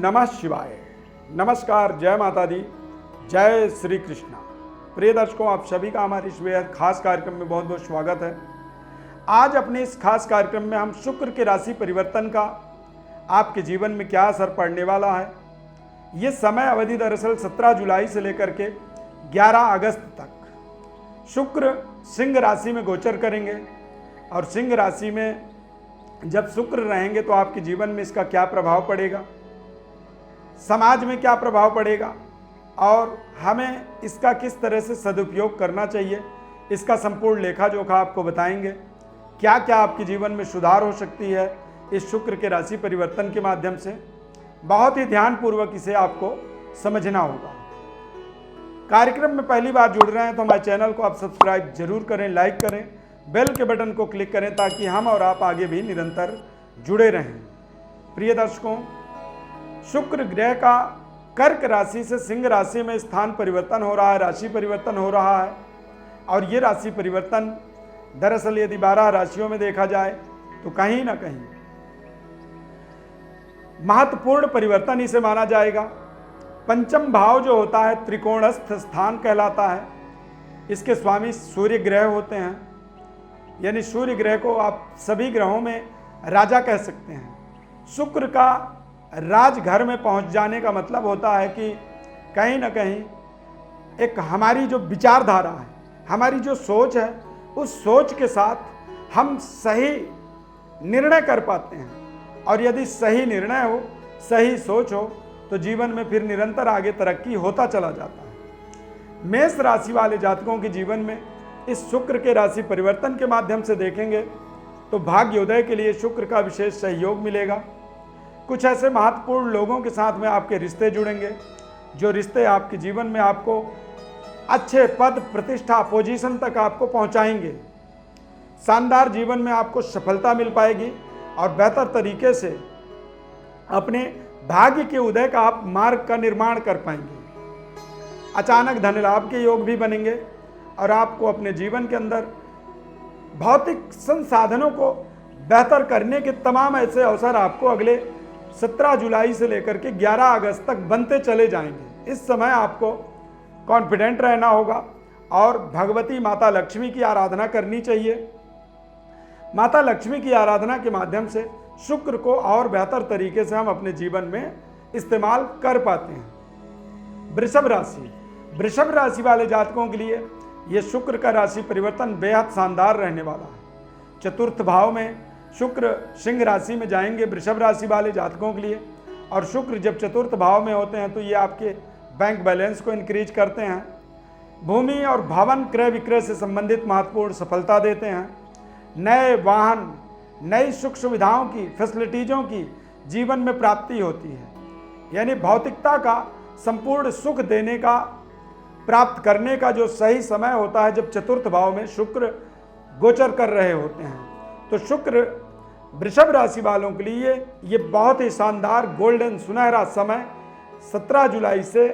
नमः शिवाय। नमस्कार, जय माता दी, जय श्री कृष्णा। प्रिय दर्शकों, आप सभी का हमारे इस बेहद खास कार्यक्रम में बहुत बहुत स्वागत है। आज अपने इस खास कार्यक्रम में हम शुक्र के राशि परिवर्तन का आपके जीवन में क्या असर पड़ने वाला है, ये समय अवधि दरअसल 17 जुलाई से लेकर के 11 अगस्त तक शुक्र सिंह राशि में गोचर करेंगे। और सिंह राशि में जब शुक्र रहेंगे तो आपके जीवन में इसका क्या प्रभाव पड़ेगा, समाज में क्या प्रभाव पड़ेगा और हमें इसका किस तरह से सदुपयोग करना चाहिए, इसका संपूर्ण लेखा जोखा आपको बताएंगे। क्या क्या आपके जीवन में सुधार हो सकती है इस शुक्र के राशि परिवर्तन के माध्यम से, बहुत ही ध्यानपूर्वक इसे आपको समझना होगा। कार्यक्रम में पहली बार जुड़ रहे हैं तो हमारे चैनल को आप सब्सक्राइब जरूर करें, लाइक करें, बेल के बटन को क्लिक करें ताकि हम और आप आगे भी निरंतर जुड़े रहें। प्रिय दर्शकों, शुक्र ग्रह का कर्क राशि से सिंह राशि में स्थान परिवर्तन हो रहा है, राशि परिवर्तन हो रहा है। और ये राशि परिवर्तन दरअसल यदि 12 राशियों में देखा जाए तो कहीं ना कहीं महत्वपूर्ण परिवर्तन इसे माना जाएगा। पंचम भाव जो होता है त्रिकोणस्थ स्थान कहलाता है। इसके स्वामी सूर्य ग्रह होते हैं, यानी सूर्य ग्रह को आप सभी ग्रहों में राजा कह सकते हैं। शुक्र का राजघर में पहुंच जाने का मतलब होता है कि कहीं ना कहीं एक हमारी जो विचारधारा है, हमारी जो सोच है, उस सोच के साथ हम सही निर्णय कर पाते हैं। और यदि सही निर्णय हो, सही सोच हो तो जीवन में फिर निरंतर आगे तरक्की होता चला जाता है। मेष राशि वाले जातकों के जीवन में इस शुक्र के राशि परिवर्तन के माध्यम से देखेंगे तो भाग्योदय के लिए शुक्र का विशेष सहयोग मिलेगा। कुछ ऐसे महत्वपूर्ण लोगों के साथ में आपके रिश्ते जुड़ेंगे जो रिश्ते आपके जीवन में आपको अच्छे पद, प्रतिष्ठा, पोजीशन तक आपको पहुंचाएंगे। शानदार जीवन में आपको सफलता मिल पाएगी और बेहतर तरीके से अपने भाग्य के उदय का आप मार्ग का निर्माण कर पाएंगे। अचानक धन लाभ के योग भी बनेंगे और आपको अपने जीवन के अंदर भौतिक संसाधनों को बेहतर करने के तमाम ऐसे अवसर आपको अगले 17 जुलाई से लेकर के 11 अगस्त तक बनते चले जाएंगे। इस समय आपको कॉन्फिडेंट रहना होगा और भगवती माता लक्ष्मी की आराधना करनी चाहिए। माता लक्ष्मी की आराधना के माध्यम से शुक्र को और बेहतर तरीके से हम अपने जीवन में इस्तेमाल कर पाते हैं। वृषभ राशि वाले जातकों के लिए यह शुक्र का राशि परिवर्तन बेहद शानदार रहने वाला है। चतुर्थ भाव में शुक्र सिंह राशि में जाएंगे वृषभ राशि वाले जातकों के लिए। और शुक्र जब चतुर्थ भाव में होते हैं तो ये आपके बैंक बैलेंस को इंक्रीज करते हैं, भूमि और भवन क्रय विक्रय से संबंधित महत्वपूर्ण सफलता देते हैं, नए वाहन, नई सुख सुविधाओं की, फैसिलिटीज़ों की जीवन में प्राप्ति होती है। यानी भौतिकता का संपूर्ण सुख देने का, प्राप्त करने का जो सही समय होता है जब चतुर्थ भाव में शुक्र गोचर कर रहे होते हैं। तो शुक्र वृषभ राशि वालों के लिए ये बहुत ही शानदार गोल्डन सुनहरा समय 17 जुलाई से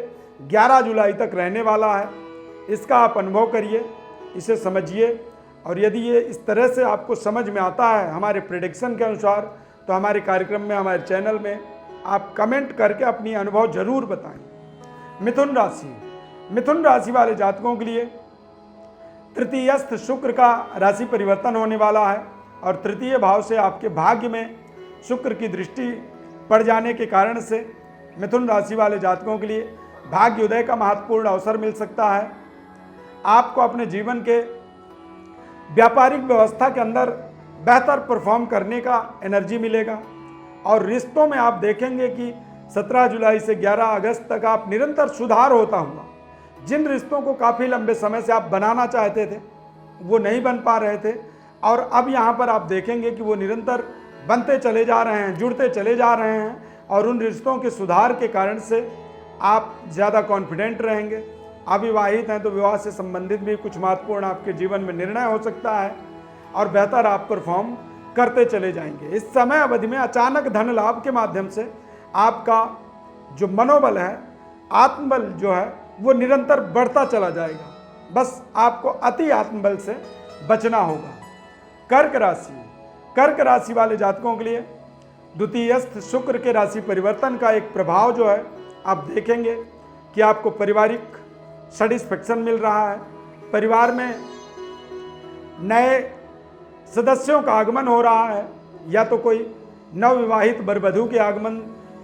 11 जुलाई तक रहने वाला है। इसका आप अनुभव करिए, इसे समझिए और यदि ये इस तरह से आपको समझ में आता है हमारे प्रेडिक्शन के अनुसार तो हमारे कार्यक्रम में, हमारे चैनल में आप कमेंट करके अपनी अनुभव जरूर बताएं। मिथुन राशि वाले जातकों के लिए तृतीयस्थ शुक्र का राशि परिवर्तन होने वाला है और तृतीय भाव से आपके भाग्य में शुक्र की दृष्टि पड़ जाने के कारण से मिथुन राशि वाले जातकों के लिए भाग्योदय का महत्वपूर्ण अवसर मिल सकता है। आपको अपने जीवन के व्यापारिक व्यवस्था के अंदर बेहतर परफॉर्म करने का एनर्जी मिलेगा और रिश्तों में आप देखेंगे कि 17 जुलाई से 11 अगस्त तक आप निरंतर सुधार होता हुआ, जिन रिश्तों को काफ़ी लंबे समय से आप बनाना चाहते थे वो नहीं बन पा रहे थे और अब यहाँ पर आप देखेंगे कि वो निरंतर बनते चले जा रहे हैं, जुड़ते चले जा रहे हैं और उन रिश्तों के सुधार के कारण से आप ज़्यादा कॉन्फिडेंट रहेंगे। अविवाहित हैं तो विवाह से संबंधित भी कुछ महत्वपूर्ण आपके जीवन में निर्णय हो सकता है और बेहतर आप परफॉर्म करते चले जाएंगे। इस समय अवधि में अचानक धन लाभ के माध्यम से आपका जो मनोबल है, आत्मबल जो है वो निरंतर बढ़ता चला जाएगा। बस आपको अति आत्मबल से बचना होगा। कर्क राशि वाले जातकों के लिए द्वितीयस्थ शुक्र के राशि परिवर्तन का एक प्रभाव जो है आप देखेंगे कि आपको पारिवारिक सेटिस्फैक्शन मिल रहा है, परिवार में नए सदस्यों का आगमन हो रहा है, या तो कोई नवविवाहित वरवधू के आगमन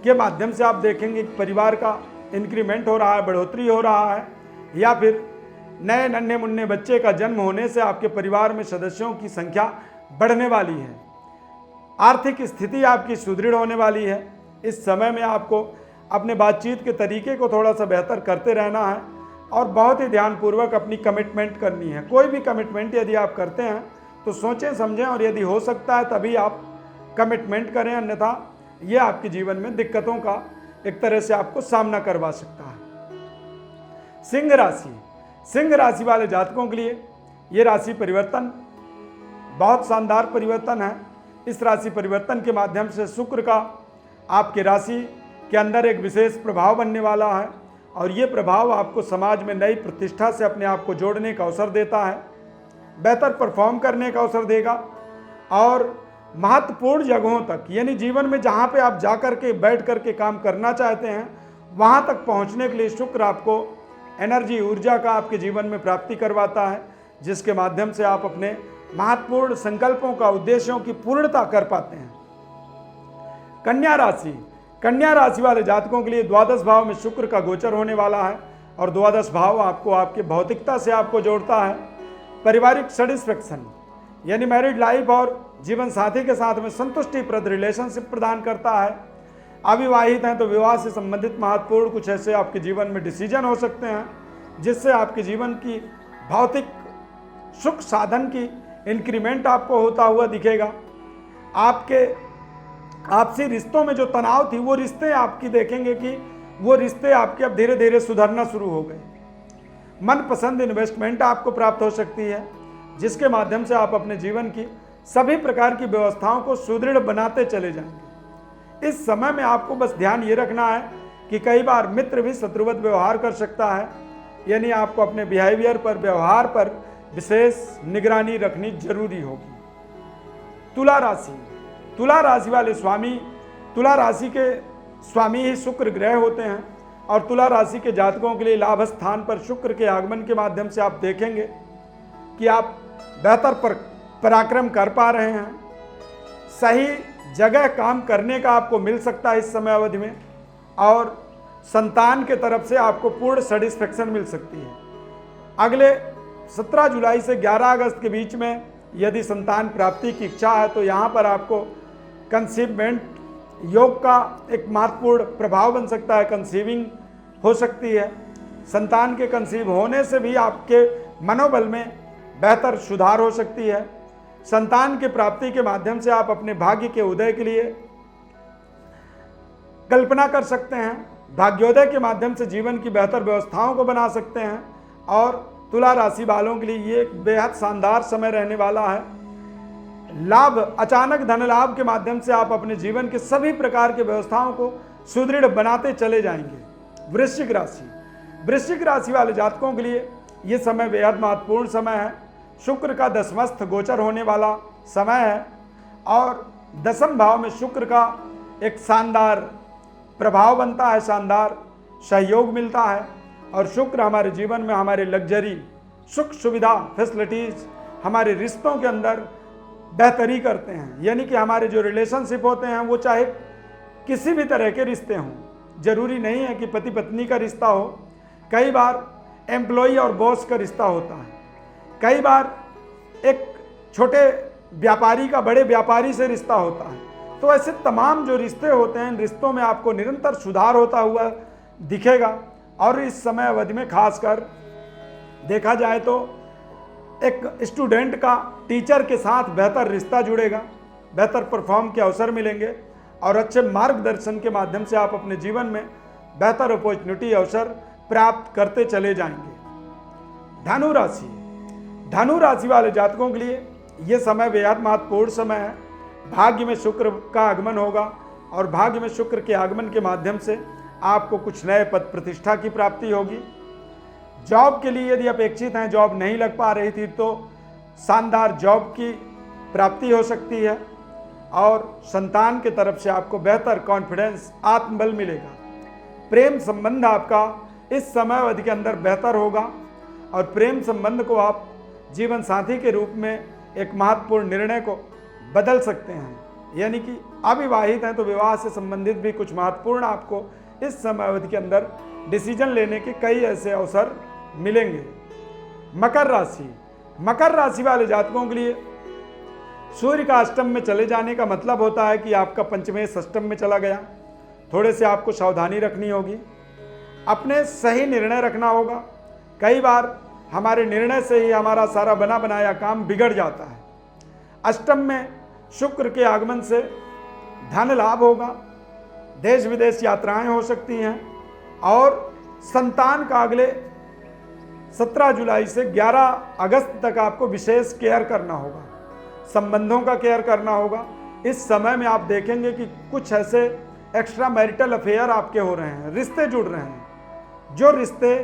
के माध्यम से आप देखेंगे कि परिवार का इंक्रीमेंट हो रहा है, बढ़ोतरी हो रहा है, या फिर नए नन्हे मुन्ने बच्चे का जन्म होने से आपके परिवार में सदस्यों की संख्या बढ़ने वाली है। आर्थिक स्थिति आपकी सुदृढ़ होने वाली है। इस समय में आपको अपने बातचीत के तरीके को थोड़ा सा बेहतर करते रहना है और बहुत ही ध्यानपूर्वक अपनी कमिटमेंट करनी है। कोई भी कमिटमेंट यदि आप करते हैं तो सोचें समझें और यदि हो सकता है तभी आप कमिटमेंट करें, अन्यथा ये आपके जीवन में दिक्कतों का एक तरह से आपको सामना करवा सकता है। सिंह राशि, सिंह राशि वाले जातकों के लिए ये राशि परिवर्तन बहुत शानदार परिवर्तन है। इस राशि परिवर्तन के माध्यम से शुक्र का आपके राशि के अंदर एक विशेष प्रभाव बनने वाला है और ये प्रभाव आपको समाज में नई प्रतिष्ठा से अपने आप को जोड़ने का अवसर देता है, बेहतर परफॉर्म करने का अवसर देगा और महत्वपूर्ण जगहों तक, यानी जीवन में जहाँ पे आप जा कर के बैठ कर के काम करना चाहते हैं वहाँ तक पहुँचने के लिए शुक्र आपको एनर्जी, ऊर्जा का आपके जीवन में प्राप्ति करवाता है, जिसके माध्यम से आप अपने महत्वपूर्ण संकल्पों का, उद्देश्यों की पूर्णता कर पाते हैं। कन्या राशि, कन्या राशि वाले जातकों के लिए द्वादश भाव में शुक्र का गोचर होने वाला है और द्वादश भाव आपको आपके भौतिकता से आपको जोड़ता है। पारिवारिक सेटिस्फैक्शन यानी मैरिड लाइफ और जीवन साथी के साथ में संतुष्टिप्रद रिलेशनशिप प्रदान करता है। अविवाहित हैं तो विवाह से संबंधित महत्वपूर्ण कुछ ऐसे आपके जीवन में डिसीजन हो सकते हैं जिससे आपके जीवन की भौतिक सुख साधन की इंक्रीमेंट आपको होता हुआ दिखेगा। आपके आपसी रिश्तों में जो तनाव थी वो रिश्ते आपकी देखेंगे कि वो रिश्ते आपके अब धीरे धीरे सुधरना शुरू हो गए। मनपसंद इन्वेस्टमेंट आपको प्राप्त हो सकती है जिसके माध्यम से आप अपने जीवन की सभी प्रकार की व्यवस्थाओं को सुदृढ़ बनाते चले जाएंगे। इस समय में आपको बस ध्यान ये रखना है कि कई बार मित्र भी शत्रुवत व्यवहार कर सकता है, यानी आपको अपने बिहेवियर पर, व्यवहार पर विशेष निगरानी रखनी जरूरी होगी। तुला राशि, तुला राशि वाले स्वामी, तुला राशि के स्वामी ही शुक्र ग्रह होते हैं और तुला राशि के जातकों के लिए लाभ स्थान पर शुक्र के आगमन के माध्यम से आप देखेंगे कि आप बेहतर पराक्रम कर पा रहे हैं, सही जगह काम करने का आपको मिल सकता है इस समय अवधि में और संतान के तरफ से आपको पूर्ण सेटिस्फैक्शन मिल सकती है। अगले 17 जुलाई से 11 अगस्त के बीच में यदि संतान प्राप्ति की इच्छा है तो यहाँ पर आपको कंसीवमेंट योग का एक महत्वपूर्ण प्रभाव बन सकता है, कंसीविंग हो सकती है। संतान के कंसीव होने से भी आपके मनोबल में बेहतर सुधार हो सकती है। संतान की प्राप्ति के माध्यम से आप अपने भाग्य के उदय के लिए कल्पना कर सकते हैं, भाग्योदय के माध्यम से जीवन की बेहतर व्यवस्थाओं को बना सकते हैं और तुला राशि वालों के लिए ये एक बेहद शानदार समय रहने वाला है। लाभ, अचानक धन लाभ के माध्यम से आप अपने जीवन के सभी प्रकार के व्यवस्थाओं को सुदृढ़ बनाते चले जाएंगे। वृश्चिक राशि, वृश्चिक राशि वाले जातकों के लिए ये समय बेहद महत्वपूर्ण समय है। शुक्र का दशमस्थ गोचर होने वाला समय है और दशम भाव में शुक्र का एक शानदार प्रभाव बनता है, शानदार सहयोग मिलता है और शुक्र हमारे जीवन में हमारे लग्जरी, सुख सुविधा, फैसिलिटीज, हमारे रिश्तों के अंदर बेहतरी करते हैं। यानी कि हमारे जो रिलेशनशिप होते हैं वो चाहे किसी भी तरह के रिश्ते हों, जरूरी नहीं है कि पति पत्नी का रिश्ता हो, कई बार एम्प्लॉई और बॉस का रिश्ता होता है, कई बार एक छोटे व्यापारी का बड़े व्यापारी से रिश्ता होता है। तो ऐसे तमाम जो रिश्ते होते हैं, इन रिश्तों में आपको निरंतर सुधार होता हुआ दिखेगा और इस समय अवधि में खासकर देखा जाए तो एक स्टूडेंट का टीचर के साथ बेहतर रिश्ता जुड़ेगा, बेहतर परफॉर्म के अवसर मिलेंगे और अच्छे मार्गदर्शन के माध्यम से आप अपने जीवन में बेहतर अपॉर्चुनिटी, अवसर प्राप्त करते चले जाएंगे। धनु राशि, धनु राशि वाले जातकों के लिए ये समय बेहद महत्वपूर्ण समय है। भाग्य में शुक्र का आगमन होगा और भाग्य में शुक्र के आगमन के माध्यम से आपको कुछ नए पद प्रतिष्ठा की प्राप्ति होगी। जॉब के लिए यदि अपेक्षित हैं, जॉब नहीं लग पा रही थी तो शानदार जॉब की प्राप्ति हो सकती है। और संतान की तरफ से आपको बेहतर कॉन्फिडेंस, आत्मबल मिलेगा। प्रेम संबंध आपका इस समय अवधि के अंदर बेहतर होगा और प्रेम संबंध को आप जीवन साथी के रूप में एक महत्वपूर्ण निर्णय को बदल सकते हैं। यानी कि अविवाहित हैं तो विवाह से संबंधित भी कुछ महत्वपूर्ण आपको इस समय अवधि के अंदर डिसीजन लेने के कई ऐसे अवसर मिलेंगे। मकर राशि, मकर राशि वाले जातकों के लिए सूर्य का अष्टम में चले जाने का मतलब होता है कि आपका पंचमेश अष्टम में चला गया। थोड़े से आपको सावधानी रखनी होगी, अपने सही निर्णय रखना होगा। कई बार हमारे निर्णय से ही हमारा सारा बना बनाया काम बिगड़ जाता है। अष्टम में शुक्र के आगमन से धन लाभ होगा, देश विदेश यात्राएं हो सकती हैं और संतान का अगले 17 जुलाई से 11 अगस्त तक आपको विशेष केयर करना होगा, संबंधों का केयर करना होगा। इस समय में आप देखेंगे कि कुछ ऐसे एक्स्ट्रा मैरिटल अफेयर आपके हो रहे हैं, रिश्ते जुड़ रहे हैं, जो रिश्ते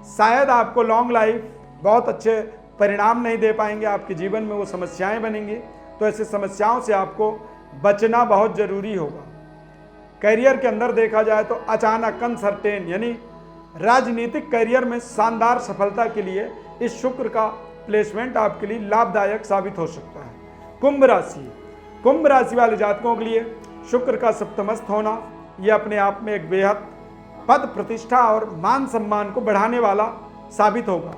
शायद आपको लॉन्ग लाइफ बहुत अच्छे परिणाम नहीं दे पाएंगे, आपके जीवन में वो समस्याएं बनेंगी। तो ऐसी समस्याओं से आपको बचना बहुत ज़रूरी होगा। करियर के अंदर देखा जाए तो अचानक अनसर्टेन यानी राजनीतिक करियर में शानदार सफलता के लिए इस शुक्र का प्लेसमेंट आपके लिए लाभदायक साबित हो सकता है। कुंभ राशि, कुंभ राशि वाले जातकों के लिए शुक्र का सप्तमस्थ होना यह अपने आप में एक बेहद पद प्रतिष्ठा और मान सम्मान को बढ़ाने वाला साबित होगा।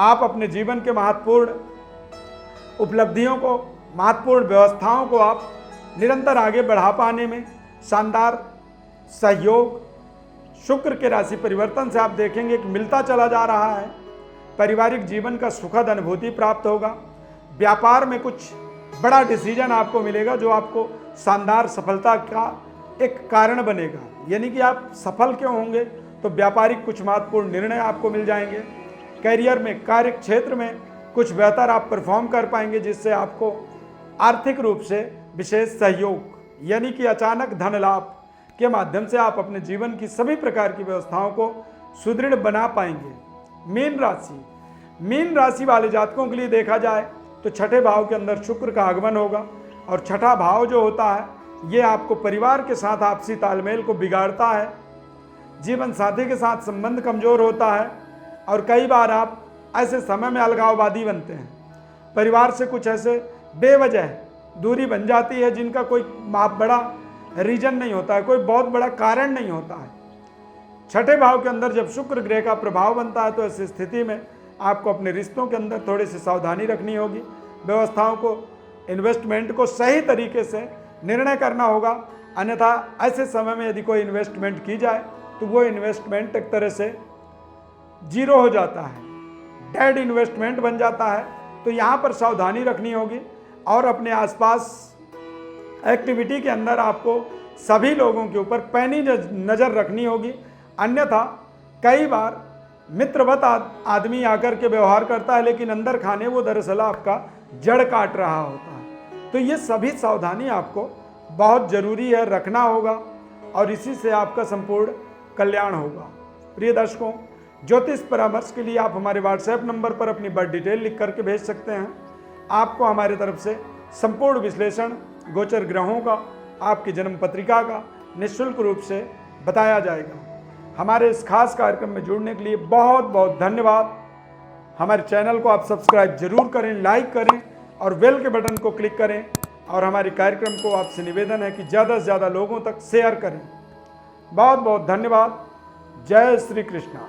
आप अपने जीवन के महत्वपूर्ण उपलब्धियों को, महत्वपूर्ण व्यवस्थाओं को आप निरंतर आगे बढ़ा पाने में शानदार सहयोग शुक्र के राशि परिवर्तन से आप देखेंगे कि मिलता चला जा रहा है। पारिवारिक जीवन का सुखद अनुभूति प्राप्त होगा। व्यापार में कुछ बड़ा डिसीजन आपको मिलेगा जो आपको शानदार सफलता का एक कारण बनेगा। यानी कि आप सफल क्यों होंगे, तो व्यापारिक कुछ महत्वपूर्ण निर्णय आपको मिल जाएंगे। करियर में, कार्य क्षेत्र में कुछ बेहतर आप परफॉर्म कर पाएंगे, जिससे आपको आर्थिक रूप से विशेष सहयोग यानी कि अचानक धन लाभ के माध्यम से आप अपने जीवन की सभी प्रकार की व्यवस्थाओं को सुदृढ़ बना पाएंगे। मीन राशि, मीन राशि वाले जातकों के लिए देखा जाए तो छठे भाव के अंदर शुक्र का आगमन होगा और छठा भाव जो होता है ये आपको परिवार के साथ आपसी तालमेल को बिगाड़ता है। जीवन साथी के साथ संबंध कमजोर होता है और कई बार आप ऐसे समय में अलगाववादी बनते हैं। परिवार से कुछ ऐसे बेवजह दूरी बन जाती है जिनका कोई बड़ा रीजन नहीं होता है, कोई बहुत बड़ा कारण नहीं होता है। छठे भाव के अंदर जब शुक्र ग्रह का प्रभाव बनता है तो ऐसी स्थिति में आपको अपने रिश्तों के अंदर थोड़ी सी सावधानी रखनी होगी। व्यवस्थाओं को, इन्वेस्टमेंट को सही तरीके से निर्णय करना होगा, अन्यथा ऐसे समय में यदि कोई इन्वेस्टमेंट की जाए तो वो इन्वेस्टमेंट एक तरह से जीरो हो जाता है, डेड इन्वेस्टमेंट बन जाता है। तो यहाँ पर सावधानी रखनी होगी और अपने आसपास एक्टिविटी के अंदर आपको सभी लोगों के ऊपर पैनी नज़र रखनी होगी, अन्यथा कई बार मित्रवत आदमी आकर के व्यवहार करता है लेकिन अंदर खाने वो दरअसल आपका जड़ काट रहा होता है। तो ये सभी सावधानी आपको बहुत ज़रूरी है, रखना होगा और इसी से आपका संपूर्ण कल्याण होगा। प्रिय दर्शकों, ज्योतिष परामर्श के लिए आप हमारे व्हाट्सएप नंबर पर अपनी बर्थ डिटेल लिख करके भेज सकते हैं। आपको हमारी तरफ से संपूर्ण विश्लेषण गोचर ग्रहों का, आपकी जन्म पत्रिका का निःशुल्क रूप से बताया जाएगा। हमारे इस खास कार्यक्रम में जुड़ने के लिए बहुत बहुत धन्यवाद। हमारे चैनल को आप सब्सक्राइब जरूर करें, लाइक करें और बेल के बटन को क्लिक करें और हमारे कार्यक्रम को आपसे निवेदन है कि ज़्यादा से ज़्यादा लोगों तक शेयर करें। बहुत बहुत धन्यवाद। जय श्री कृष्णा।